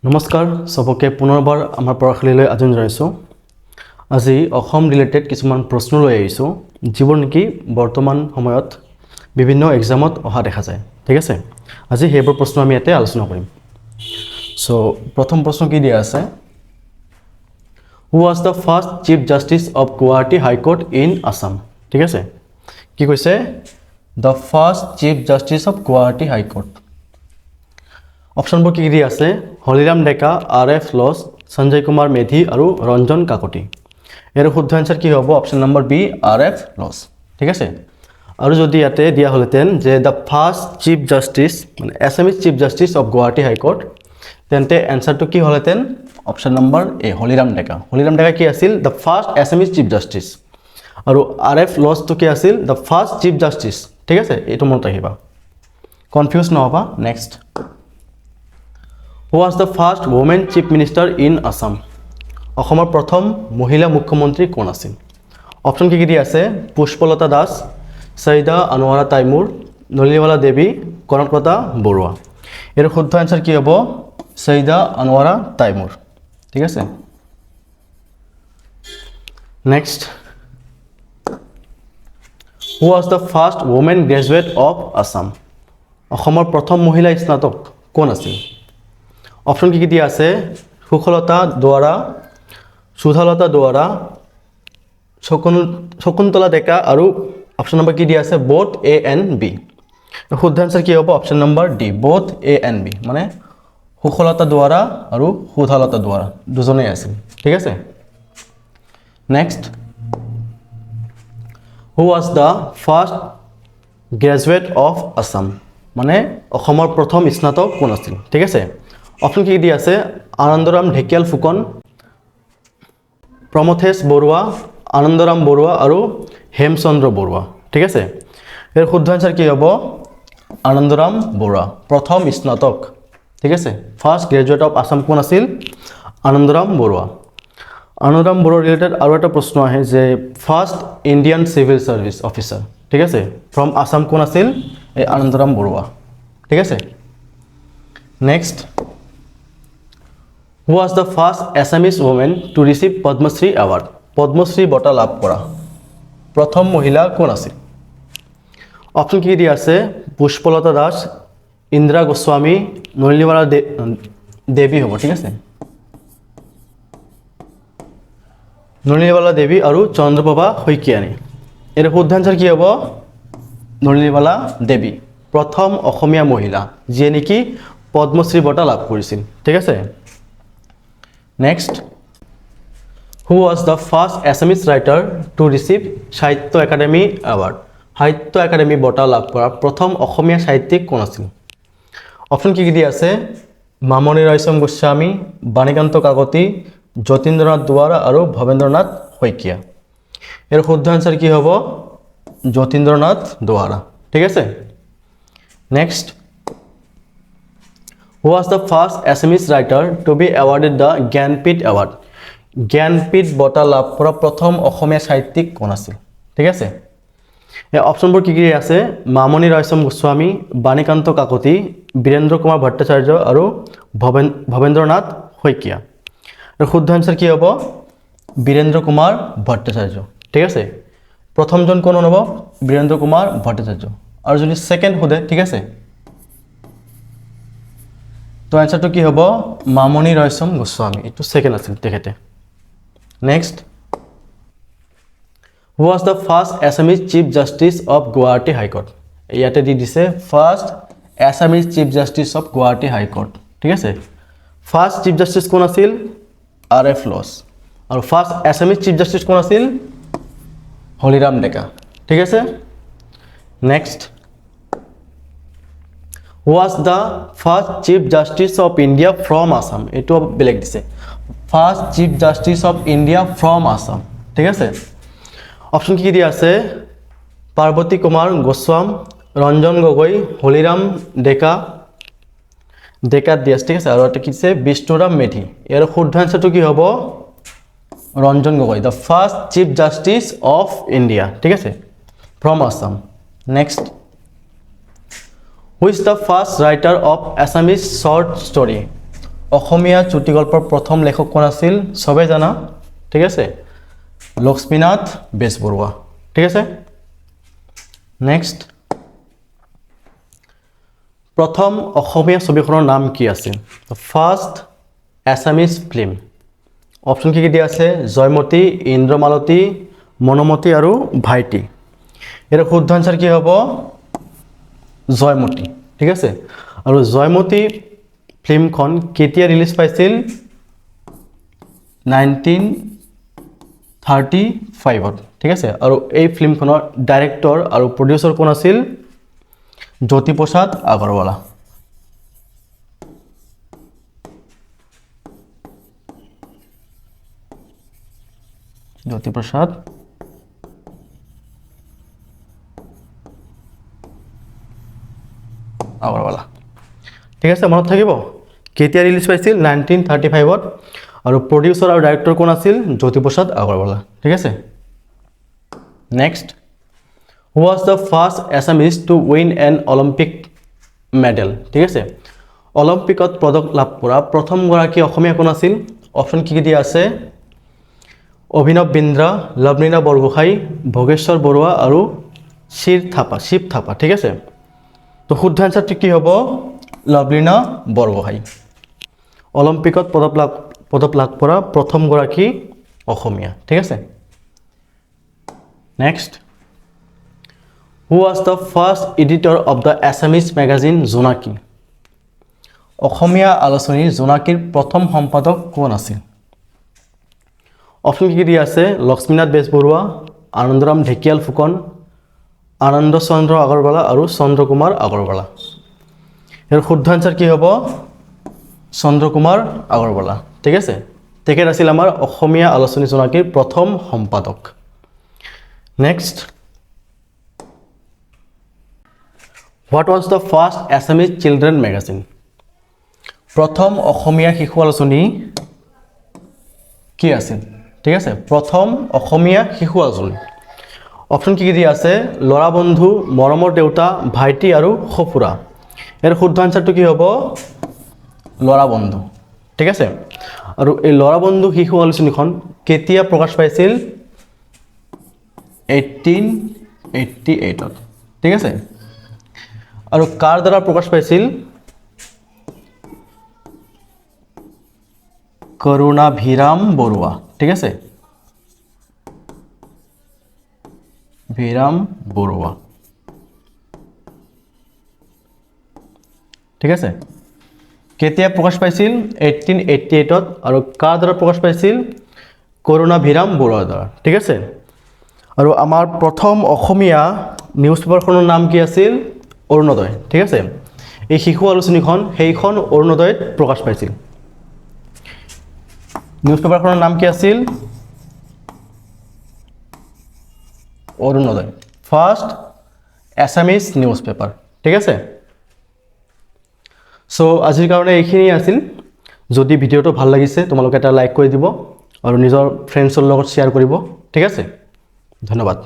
নমস্কাৰ সবকে পুনৰবাৰ আমাৰ পঢ়াশালীলৈ আয়োজন জনাইছোঁ। আজি অসম ৰিলেটেড কিছুমান প্ৰশ্ন লৈ আহিছোঁ যিবোৰ নেকি বৰ্তমান সময়ত বিভিন্ন এক্সামত অহা দেখা যায়। ঠিক আছে, আজি সেইবোৰ প্ৰশ্ন আমি ইয়াতে আলোচনা কৰিম। সো প্ৰথম প্ৰশ্ন কি দিয়া আছে, who was the first chief justice of Guwahati high court in Assam. ঠিক আছে, কি কৈছে, the first chief justice of Guwahati high court. অপশ্যনবোৰ কি দিয়া আছে, হলিৰাম ডেকা, RF লছ, সঞ্জয় কুমাৰ মেধি আৰু ৰঞ্জন কাকতি। ইয়াৰ শুদ্ধ এনসাৰ কি হ'ব, option number B, RF Lodge. ঠিক আছে, আৰু যদি ইয়াতে দিয়া হ'লেতেন যে দ্য ফাৰ্ষ্ট চিফ জাষ্টিচ মানে Assamese chief justice of Guwahati high court, তেন্তে এনসাৰটো কি হ'লেতেন, অপশ্যন নম্বৰ এ, হলিৰাম ডেকা। হলিৰাম ডেকা কি আছিল, the first Assamese chief justice, আৰু RF লছটো কি আছিল, দ্য ফাৰ্ষ্ট চিফ জাষ্টিচ। ঠিক আছে, এইটো মনত ৰাখিবা, কনফিউজ নহ'বা। Next, who was the first women chief minister in Assam. অসমৰ প্ৰথম মহিলা মুখ্যমন্ত্ৰী কোন আছিল। অপশ্যন কি দিয়া আছে, পুষ্পলতা দাস, সৈয়দা আনোৱাৰা তাইমুৰ, নলিনীবালা দেৱী, কনকলতা বৰুৱা। ইয়াৰ শুদ্ধ এনসাৰ কি হ'ব, সৈয়দা আনোৱাৰা তাইমুৰ। ঠিক আছে, next, who was the first women graduate of Assam. অসমৰ প্ৰথম মহিলা স্নাতক কোন আছিল। অপশ্যন কি দিয়া আছে, সুখলতা দুৱাৰা, সুধালতা দুৱাৰা, শকুন্তলা ডেকা, আৰু অপশ্যন নম্বৰ কি দিয়া আছে, বোথ A and B। শুদ্ধ এনসাৰ কি হ'ব, option number D, both A and B, মানে সুখলতা দুৱাৰা আৰু সুধালতা দুৱাৰা দুজনেই আছিল। ঠিক আছে, next, who was the first graduate of Assam, মানে অসমৰ প্ৰথম স্নাতক কোন আছিল। ঠিক আছে, অপশ্যন কি দিয়া আছে, আনন্দৰাম ঢেকিয়াল ফুকন, প্ৰমথেশ বৰুৱা, আনন্দৰাম বৰুৱা আৰু হেমচন্দ্ৰ বৰুৱা। ঠিক আছে, ইয়াৰ শুদ্ধ এনসাৰ কি হ'ব, আনন্দৰাম বৰুৱা, প্ৰথম স্নাতক। ঠিক আছে, ফাৰ্ষ্ট গ্ৰেজুৱেট অফ আছাম কোন আছিল, আনন্দৰাম বৰুৱা। আনন্দৰাম বৰুৱা ৰিলেটেড আৰু এটা প্ৰশ্ন আহে যে first Indian civil service officer, ঠিক আছে, ফ্ৰম আছাম কোন আছিল, এই আনন্দৰাম বৰুৱা। ঠিক আছে, next, who was the first Assamese women to receive Padmashri award. Padmashri বঁটা লাভ কৰা প্ৰথম মহিলা কোন আছিল। অপশ্যন কি দিয়া আছে, পুষ্পলতা দাস, ইন্দিৰা গোস্বামী, নলিনীবালা দেৱী হ'ব। ঠিক আছে, নলিনীবালা দেৱী আৰু চন্দ্ৰপ্ৰভা শইকীয়ানী। ইয়াৰ শুদ্ধ এনসাৰ কি হ'ব, নলিনীবালা দেৱী, প্ৰথম অসমীয়া মহিলা যিয়ে নেকি পদ্মশ্ৰী বঁটা লাভ কৰিছিল। ঠিক আছে, next, who was the first Assamese writer to receive Sahitya Akademi award. Sahitya Akademi বঁটা লাভ কৰা প্ৰথম অসমীয়া সাহিত্যিক কোন আছিল। অপশ্যন কি দিয়া আছে, মামণি ৰয়চম গোস্বামী, বাণীকান্ত কাকতি, যতীন্দ্ৰনাথ দুৱাৰা আৰু ভৱেন্দ্ৰনাথ শইকীয়া। ইয়াৰ শুদ্ধ এনসাৰ কি হ'ব, যতীন্দ্ৰনাথ দুৱাৰা। ঠিক আছে, next, who was the first Assamese writer to be awarded the Jnanpith award. Jnanpith বঁটা লাভ কৰা প্ৰথম অসমীয়া সাহিত্যিক কোন আছিল। ঠিক আছে, এই অপশ্যনবোৰ কি আছে, মামণি ৰয়চম গোস্বামী, বাণীকান্ত কাকতি, বীৰেন্দ্ৰ কুমাৰ ভট্টাচাৰ্য আৰু ভৱেন্দ্ৰনাথ শইকীয়া। আৰু শুদ্ধ এনসাৰ কি হ'ব, বীৰেন্দ্ৰ কুমাৰ ভট্টাচাৰ্য। ঠিক আছে, প্ৰথমজন কোন হ'ব, বীৰেন্দ্ৰ কুমাৰ ভট্টাচাৰ্য, আৰু যদি ছেকেণ্ড সোধে, ঠিক আছে, তো এনসাৰটো কি হ'ব, মামণি ৰয়চম গোস্বামী, এইটো ছেকেণ্ড আছিল তেখেতে। Next, who was the first Assamese chief justice of Guwahati high court. ইয়াতে দি দিছে first Assamese chief justice of Guwahati high court. ঠিক আছে, ফাৰ্ষ্ট চিফ জাষ্টিচ কোন আছিল, RF লছ, আৰু ফাৰ্ষ্ট এছামিজ চিফ জাষ্টিচ কোন আছিল, হলিৰাম ডেকা। ঠিক আছে, next, who was the first chief justice of India from Assam. এইটো বেলেগ দিছে, first chief justice of India from Assam. ঠিক আছে, অপশ্যন কি দিয়া আছে, পাৰ্বতী কুমাৰ গোস্বাম, ৰঞ্জন গগৈ, হলিৰাম ডেকা দিয়া আছে। ঠিক আছে, আৰু এটা কি দিছে, বিষ্ণুৰাম মেধি। ইয়াৰ শুদ্ধ এনসাৰটো কি হ'ব, Ranjan Gogoi, the first chief justice of India. ঠিক আছে, from Assam. Next, who is the first writer of Assamese short story. Asomiya চুটিগল্পৰ প্ৰথম লেখক কোন আছিল সবে জানা ঠিক আছে লক্ষ্মীনাথ বেজবৰুৱা ঠিক আছে নেক্সট প্ৰথম অসমীয়া ছবিখনৰ নাম কি আছিল ফাৰ্ষ্ট এছামিজ ফিল্ম অপচন কি দিয়া আছে জয়মতী ইন্দ্ৰমালতী মনমতী আৰু ভাইটি এৰ শুদ্ধ আনসাৰ কি হ'ব জয়মতী ঠিক আছে আৰু জয়মতী ফিল্মখন কেতিয়া ৰিলিজ পাইছিল 1935 ঠিক আছে আৰু এই ফিল্মখনৰ ডাইৰেক্টৰ আৰু প্ৰডিউচাৰ কোন আছিল জ্যোতিপ্ৰসাদ আগৰৱালা জ্যোতিপ্ৰসাদ আগৰৱালা ঠিক আছে মনত থাকিব কেতিয়া ৰিলিজ পাইছিল 1935 আৰু প্ৰডিউচাৰ আৰু ডাইৰেক্টৰ কোন আছিল জ্যোতিপ্ৰসাদ আগৰৱালা ঠিক আছে next who was the first Assamese to win an Olympic medal ঠিক আছে অলিম্পিকত পদক লাভ কৰা প্ৰথম গৰাকী অসমীয়া কোন আছিল অপচন কি দিয়া আছে অভিনৱ বিন্দ্ৰা লভলীনা বৰগোহাঁই ভোগেশ্বৰ বৰুৱা আৰু শিৱ থাপা ঠিক আছে তো শুদ্ধ আনসাৰটি কি হ'ব লভলীনা বৰগোহাঁই অলিম্পিকত পদক লাভ কৰা প্ৰথম গৰাকী অসমীয়া ঠিক আছে next who was the first editor of the Assamese magazine জোনাকী অসমীয়া আলোচনীৰ জোনাকীৰ প্ৰথম সম্পাদক কোন আছিল অপচন কি দিয়া আছে লক্ষ্মীনাথ বেজবৰুৱা আনন্দৰাম ঢেকিয়াল ফুকন আনন্দ চন্দ্ৰ আগৰৱালা আৰু চন্দ্ৰকুমাৰ আগৰৱালা এৰ শুদ্ধ আনসাৰ কি হ'ব চন্দ্ৰকুমাৰ আগৰৱালা ঠিক আছে তেখেত আছিল আমাৰ অসমীয়া আলোচনী জোনাকীৰ প্ৰথম সম্পাদক next What was the first Assamese children magazine? প্রথম অসমীয়া শিশু আলোচনী কি আছিল ঠিক আছে প্রথম অসমীয়া শিশু আলোচনী অপশন কি দিয়া আছে লৰা বন্ধু মৰমৰ দেউতা ভাইটি আৰু সফুৰা এৰ শুদ্ধ আনসাৰটো কি হ'ব লৰা বন্ধু ঠিক আছে আৰু এই লৰা বন্ধু শিশু আলোচনীখন কেতিয়া প্ৰকাশ পাইছিল 1888 ঠিক আছে আৰু কাৰ দ্বাৰা প্ৰকাশ পাইছিল কৰুণাভিৰাম বৰুৱা ঠিক আছে ভিৰাম বৰুৱা ঠিক আছে কেতিয়া প্ৰকাশ পাইছিল 1888 আৰু কাৰ দ্বাৰা প্ৰকাশ পাইছিল কৰুণাভিৰাম বৰুৱাৰ দ্বাৰা ঠিক আছে আৰু আমাৰ প্ৰথম অসমীয়া নিউজ পেপাৰখনৰ নাম কি আছিল অৰুণোদয় ঠিক আছে এই শিশু আলোচনীখন সেইখন অৰুণোদয়ত প্ৰকাশ পাইছিল নিউজ পেপাৰখনৰ নাম কি আছিল Arunodoi first Assamese newspaper ঠিক আছে সো আজিৰ কাৰণে এইখিনি আছিল যদি ভিডিওটো ভাল লাগিছে তোমালোকে এটা লাইক কৰি দিব আৰু নিজৰ ফ্ৰেণ্ডছৰ লগত শ্বেয়াৰ কৰিব ঠিক আছে ধন্যবাদ